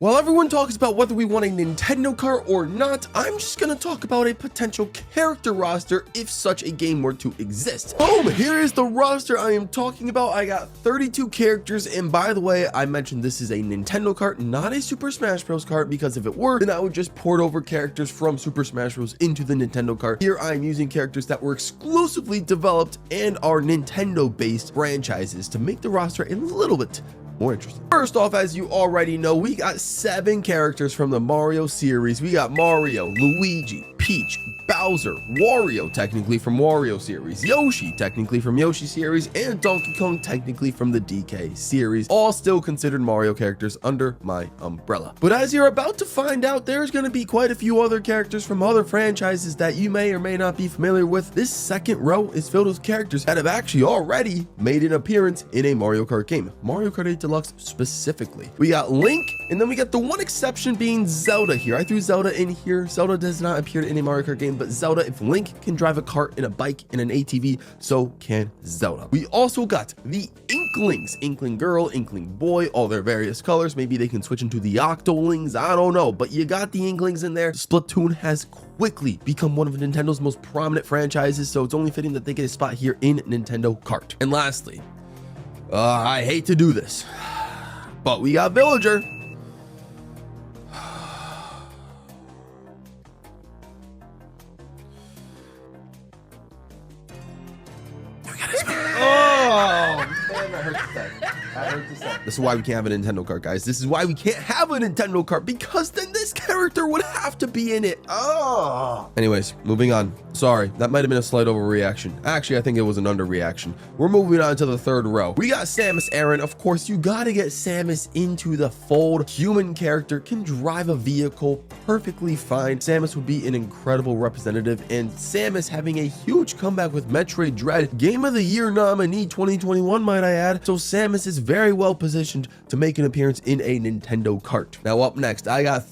While everyone talks about whether we want a Nintendo cart or not, I'm just gonna talk about a potential character roster if such a game were to exist. Boom, here is the roster I am talking about. I got 32 characters, and by the way, I mentioned this is a Nintendo cart, not a Super Smash Bros. Cart, because if it were, then I would just port over characters from Super Smash Bros. Into the Nintendo cart. Here I'm using characters that were exclusively developed and are Nintendo-based franchises to make the roster a little bit more interesting. First off, as you already know, we got 7 characters from the Mario series. We got Mario, Luigi, Peach, Bowser, Wario, technically from Wario series, Yoshi, technically from Yoshi series, and Donkey Kong, technically from the DK series, all still considered Mario characters under my umbrella. But as you're about to find out, there's going to be quite a few other characters from other franchises that you may or may not be familiar with. This second row is filled with characters that have actually already made an appearance in a Mario Kart game, Mario Kart 8 Deluxe specifically. We got Link, and then we got the one exception being Zelda here. I threw Zelda in here. Zelda does not appear in a Mario Kart game, but Zelda, if Link can drive a cart and a bike and an ATV, so can Zelda. We also got the Inklings, Inkling Girl, Inkling Boy, all their various colors. Maybe they can switch into the Octolings, I don't know, but you got the Inklings in there. Splatoon has quickly become one of Nintendo's most prominent franchises, so it's only fitting that they get a spot here in Nintendo Kart. And lastly, I hate to do this, but we got Villager. This is why we can't have a Nintendo cart, guys. This is why we can't have a Nintendo cart, because then this character would have to be in it. Anyways, moving on. Sorry, that might have been a slight overreaction. Actually, I think it was an underreaction. We're moving on to the third row. We got Samus Aran. Of course, you gotta get Samus into the fold. Human character, can drive a vehicle perfectly fine. Samus would be an incredible representative, and Samus having a huge comeback with Metroid Dread, Game of the Year nominee 2021, might I add. So Samus is very well positioned to make an appearance in a Nintendo cart. Now up next, I got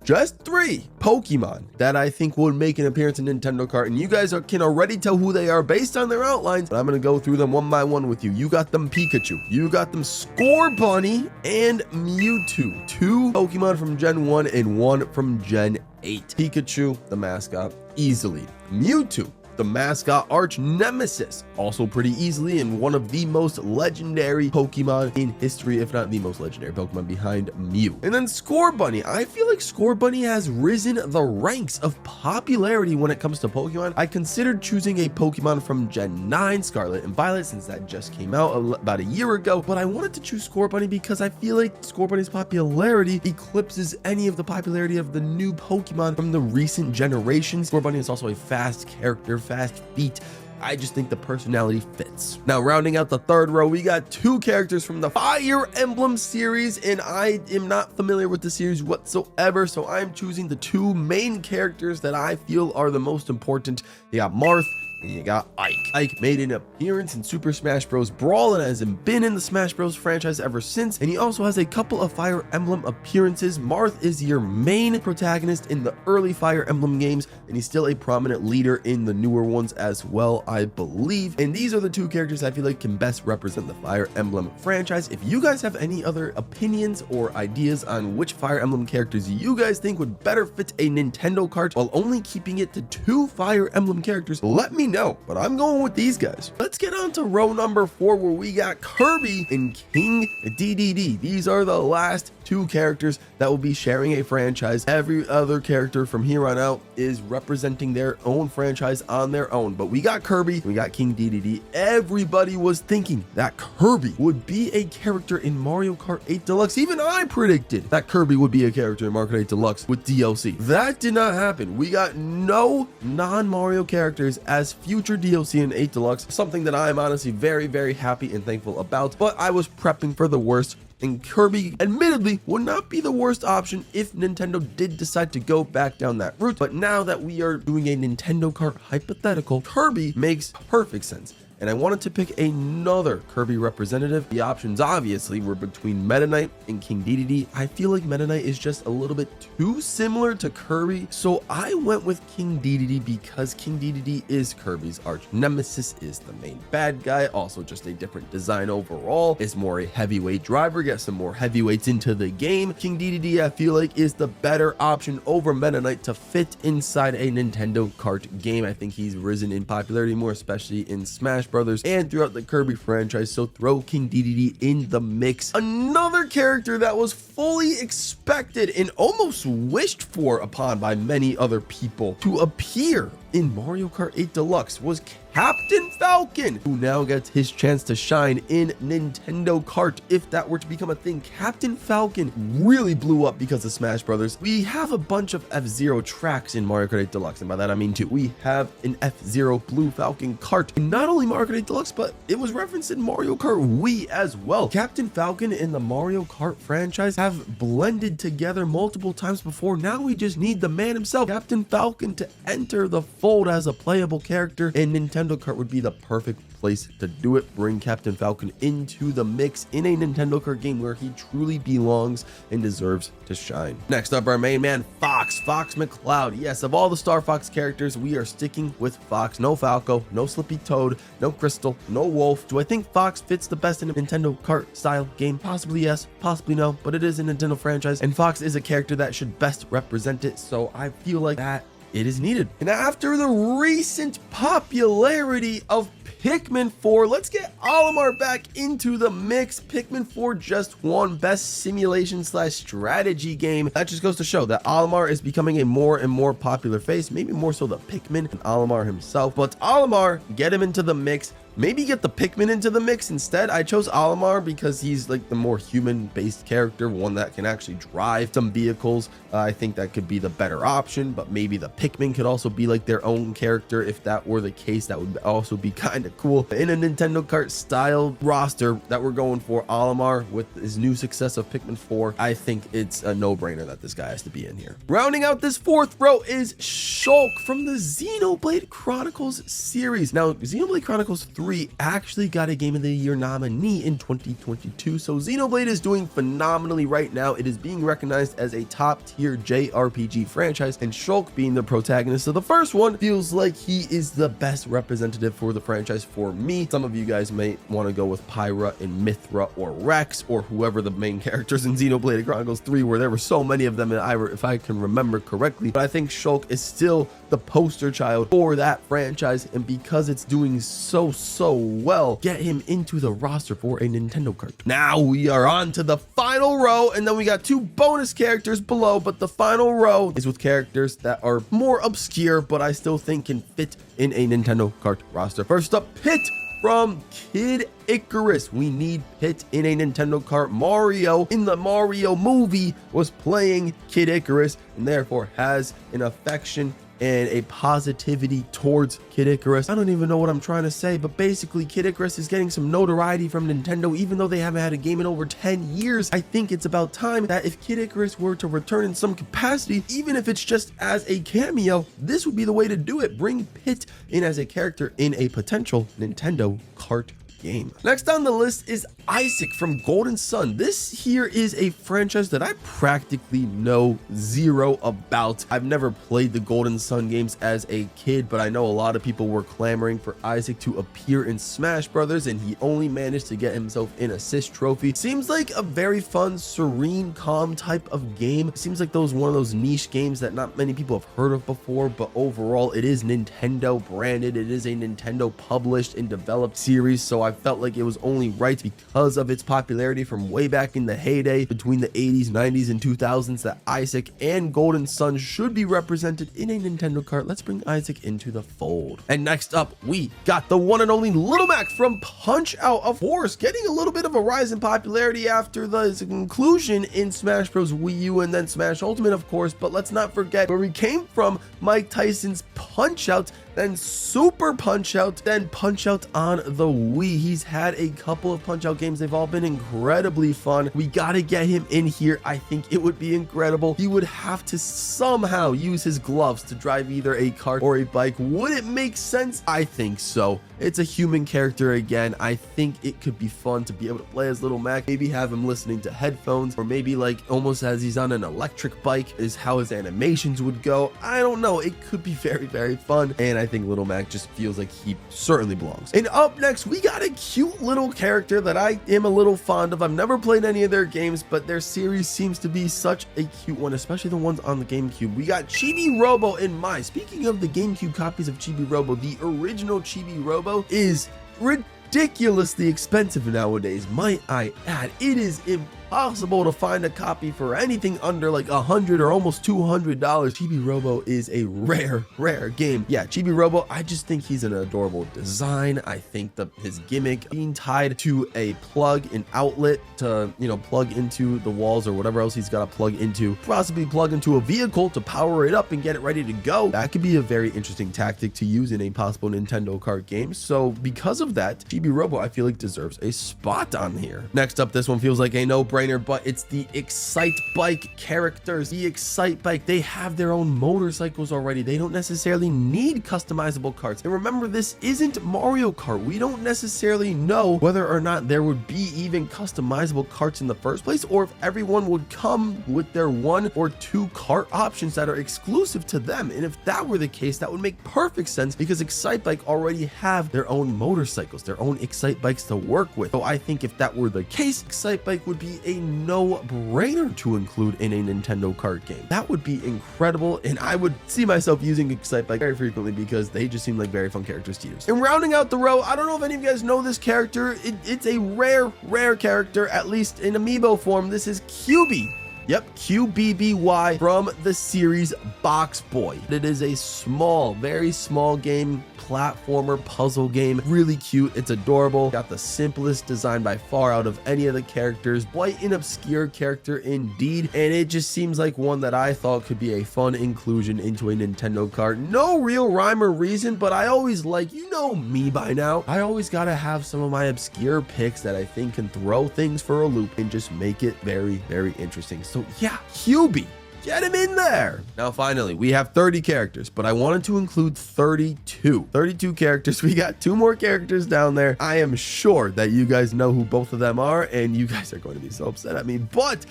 just three Pokemon that I think would make an appearance in Nintendo Kart, and you guys can already tell who they are based on their outlines, but I'm going to go through them one by one with you. You got them Pikachu, you got them Scorbunny, and Mewtwo. 2 Pokemon from Gen 1 and 1 from Gen 8. Pikachu, the mascot, easily. Mewtwo, the mascot arch nemesis, also pretty easily, and one of the most legendary Pokemon in history, if not the most legendary Pokemon behind Mew. And then Scorbunny, I feel like Scorbunny has risen the ranks of popularity when it comes to Pokemon. I considered choosing a Pokemon from Gen 9, Scarlet and Violet, since that just came out about a year ago, but I wanted to choose Scorbunny because I feel like Scorbunny's popularity eclipses any of the popularity of the new Pokemon from the recent generations. Scorbunny is also a fast character, fast feet. I just think the personality fits. Now, rounding out the third row, we got 2 characters from the Fire Emblem series, and I am not familiar with the series whatsoever, so I'm choosing the 2 main characters that I feel are the most important. You got Marth, and you got Ike. Ike made an appearance in Super Smash Bros. Brawl and has been in the Smash Bros. Franchise ever since, and he also has a couple of Fire Emblem appearances. Marth is your main protagonist in the early Fire Emblem games, and he's still a prominent leader in the newer ones as well, I believe. And these are the 2 characters I feel like can best represent the Fire Emblem franchise. If you guys have any other opinions or ideas on which Fire Emblem characters you guys think would better fit a Nintendo cart while only keeping it to 2 Fire Emblem characters, let me know, but I'm going with these guys. Let's get on to row number 4, where we got Kirby and King DDD. These are the last 2 characters that will be sharing a franchise. Every other character from here on out is representing their own franchise on their own, but we got Kirby, we got King DDD. Everybody was thinking that Kirby would be a character in Mario Kart 8 Deluxe. Even I predicted that Kirby would be a character in Mario Kart 8 Deluxe with DLC. That did not happen. We got no non-Mario characters as future DLC in 8 Deluxe, something that I'm honestly very, very happy and thankful about, but I was prepping for the worst, and Kirby admittedly would not be the worst option if Nintendo did decide to go back down that route. But now that we are doing a Nintendo Kart hypothetical, Kirby makes perfect sense. and I wanted to pick another Kirby representative. The options obviously were between Meta Knight and King Dedede. I feel like Meta Knight is just a little bit too similar to Kirby, so I went with King Dedede because King Dedede is Kirby's arch nemesis, is the main bad guy, also just a different design overall, is more a heavyweight driver, get some more heavyweights into the game. King Dedede, I feel like, is the better option over Meta Knight to fit inside a Nintendo Kart game. I think he's risen in popularity more, especially in Smash Brothers and throughout the Kirby franchise, so throw King Dedede in the mix. Another character that was fully expected and almost wished for upon by many other people to appear in Mario Kart 8 Deluxe was Captain Falcon, who now gets his chance to shine in Nintendo Kart if that were to become a thing. Captain Falcon really blew up because of Smash Brothers. We have a bunch of F-Zero tracks in Mario Kart 8 Deluxe, and by that I mean two. We have an F-Zero Blue Falcon kart in not only Mario Kart 8 Deluxe, but it was referenced in Mario Kart Wii as well. Captain Falcon and the Mario Kart franchise have blended together multiple times before. Now we just need the man himself, Captain Falcon, to enter the fold as a playable character, and Nintendo Kart would be the perfect place to do it. Bring Captain Falcon into the mix in a Nintendo Kart game where he truly belongs and deserves to shine. Next up, our main man, Fox McCloud. Yes, of all the Star Fox characters, we are sticking with Fox. No Falco, no Slippy Toad, no Crystal, no Wolf. Do I think Fox fits the best in a Nintendo Kart style game? Possibly yes, possibly no, but it is a Nintendo franchise, and Fox is a character that should best represent it, so I feel like that it is needed. And after the recent popularity of Pikmin 4, let's get Alumni back into the mix. Pikmin 4 just won Best Simulation / Strategy Game. That just goes to show that Alumni is becoming a more and more popular face, maybe more so the Pikmin than Alumni himself. But Alumni, get him into the mix. Maybe get the Pikmin into the mix instead. I chose Alumni because he's like the more human-based character, one that can actually drive some vehicles. I think that could be the better option, but maybe the Pikmin could also be like their own character. If that were the case, that would also be kind of cool. In a Nintendo Kart style roster that we're going for, Alumni with his new success of Pikmin 4, I think it's a no-brainer that this guy has to be in here. Rounding out this fourth row is Shulk from the Xenoblade Chronicles series. Now, Xenoblade Chronicles 3 actually got a Game of the Year nominee in 2022, so Xenoblade is doing phenomenally right now. It is being recognized as a top-tier JRPG franchise, and Shulk, being the protagonist of the first one, feels like he is the best representative for the franchise for me. Some of you guys may want to go with Pyra and Mithra or Rex or whoever the main characters in Xenoblade Chronicles 3 were. There were so many of them, if I can remember correctly, but I think Shulk is still the poster child for that franchise, and because it's doing so well, get him into the roster for a Nintendo Kart. Now we are on to the final row, and then we got two bonus characters below, but the final row is with characters that are more obscure, but I still think can fit in a Nintendo Kart roster. First up, Pit from Kid Icarus. We need Pit in a Nintendo Kart. Mario in the Mario movie was playing Kid Icarus, and therefore has an affection and a positivity towards Kid Icarus. I don't even know what I'm trying to say, but basically Kid Icarus is getting some notoriety from Nintendo, even though they haven't had a game in over 10 years. I think it's about time that if Kid Icarus were to return in some capacity, even if it's just as a cameo, this would be the way to do it. Bring Pit in as a character in a potential Nintendo Kart game. Next on the list is Isaac from Golden Sun. This here is a franchise that I practically know zero about. I've never played the Golden Sun games as a kid, but I know a lot of people were clamoring for Isaac to appear in Smash Brothers, and he only managed to get himself an assist trophy. Seems like a very fun, serene, calm type of game. Seems like one of those niche games that not many people have heard of before, but overall it is Nintendo branded. It is a Nintendo published and developed series, so I felt like it was only right because of its popularity from way back in the heyday between the 80s, 90s, and 2000s that Isaac and Golden Sun should be represented in a Nintendo Kart. Let's bring Isaac into the fold. And next up, we got the one and only Little Mac from Punch-Out!, of course, getting a little bit of a rise in popularity after the inclusion in Smash Bros. Wii U and then Smash Ultimate, of course, but let's not forget where we came from. Mike Tyson's Punch-Out! then Super Punch-Out, then Punch-Out on the Wii. He's had a couple of Punch-Out games. They've all been incredibly fun. We got to get him in here. I think it would be incredible. He would have to somehow use his gloves to drive either a cart or a bike. Would it make sense? I think so. It's a human character again. I think it could be fun to be able to play as Little Mac, maybe have him listening to headphones, or maybe like almost as he's on an electric bike is how his animations would go. I don't know. It could be very, very fun. And I think Little Mac just feels like he certainly belongs. And up next, we got a cute little character that I am a little fond of. I've never played any of their games, but their series seems to be such a cute one, especially the ones on the GameCube. We got Chibi Robo in mind. Speaking of the GameCube copies of Chibi Robo, the original Chibi Robo is ridiculously expensive nowadays, might I add. It is impossible to find a copy for anything under like $100 or almost $200. Chibi Robo is a rare game. Yeah, Chibi Robo, I just think he's an adorable design. I think his gimmick being tied to a plug, an outlet to, you know, plug into the walls or whatever else he's got to plug into, possibly plug into a vehicle to power it up and get it ready to go. That could be a very interesting tactic to use in a possible Nintendo Kart game. So because of that, Chibi Robo, I feel like deserves a spot on here. Next up, this one feels like a no-brainer, but it's the Excite Bike characters. The Excite Bike, they have their own motorcycles already. They don't necessarily need customizable carts. And remember, this isn't Mario Kart. We don't necessarily know whether or not there would be even customizable carts in the first place, or if everyone would come with their 1 or 2 cart options that are exclusive to them. And if that were the case, that would make perfect sense, because Excite Bike already have their own motorcycles, their own Excite Bikes to work with. So I think if that were the case, Excite Bike would be a no-brainer to include in a Nintendo Kart game. That would be incredible, and I would see myself using Excite Bike very frequently because they just seem like very fun characters to use. And rounding out the row, I don't know if any of you guys know this character. It's a rare character, at least in amiibo form. This is QB. Yep, QBBY from the series Box Boy. It is a small, very small game, platformer puzzle game. Really cute. It's adorable. Got the simplest design by far out of any of the characters. Quite an obscure character indeed, and it just seems like one that I thought could be a fun inclusion into a Nintendo Kart. No real rhyme or reason, but I always like, you know me by now, I always gotta have some of my obscure picks that I think can throw things for a loop and just make it very, very interesting. So yeah, QB. Get him in there. Now, finally, we have 30 characters, but I wanted to include 32 characters. We got 2 more characters down there. I am sure that you guys know who both of them are, and you guys are going to be so upset at me, but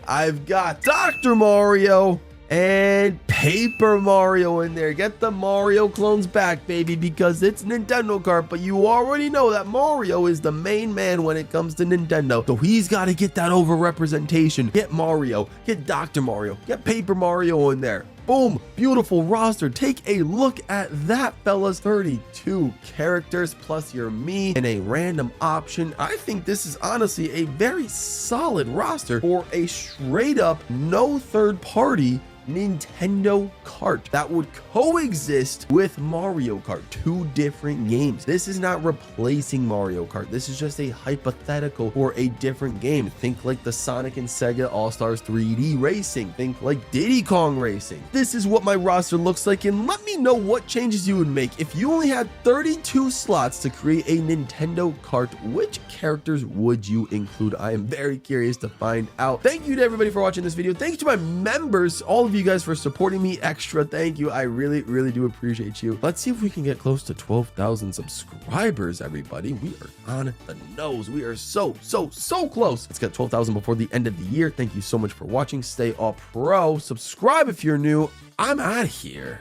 I've got Dr. Mario and Paper Mario in there. Get the Mario clones back, baby, because it's Nintendo Kart, but you already know that Mario is the main man when it comes to Nintendo, so he's got to get that over representation. Get Mario, get Dr. Mario, get Paper Mario in there. Boom, beautiful roster. Take a look at that, fellas. 32 characters plus your me and a random option. I think this is honestly a very solid roster for a straight up no third party Nintendo Kart that would coexist with Mario Kart. 2 different games. This is not replacing Mario Kart. This is just a hypothetical for a different game. Think like the Sonic and Sega All-Stars 3D Racing. Think like Diddy Kong Racing. This is what my roster looks like, and let me know what changes you would make. If you only had 32 slots to create a Nintendo Kart, which characters would you include? I am very curious to find out. Thank you to everybody for watching this video. Thanks to my members, all of you guys, for supporting me extra. Thank you. I really do appreciate you. Let's see if we can get close to 12,000 subscribers, everybody. We are on the nose. We are so close. Let's get 12,000 before the end of the year. Thank you so much for watching. Stay all pro. Subscribe if you're new. I'm out of here.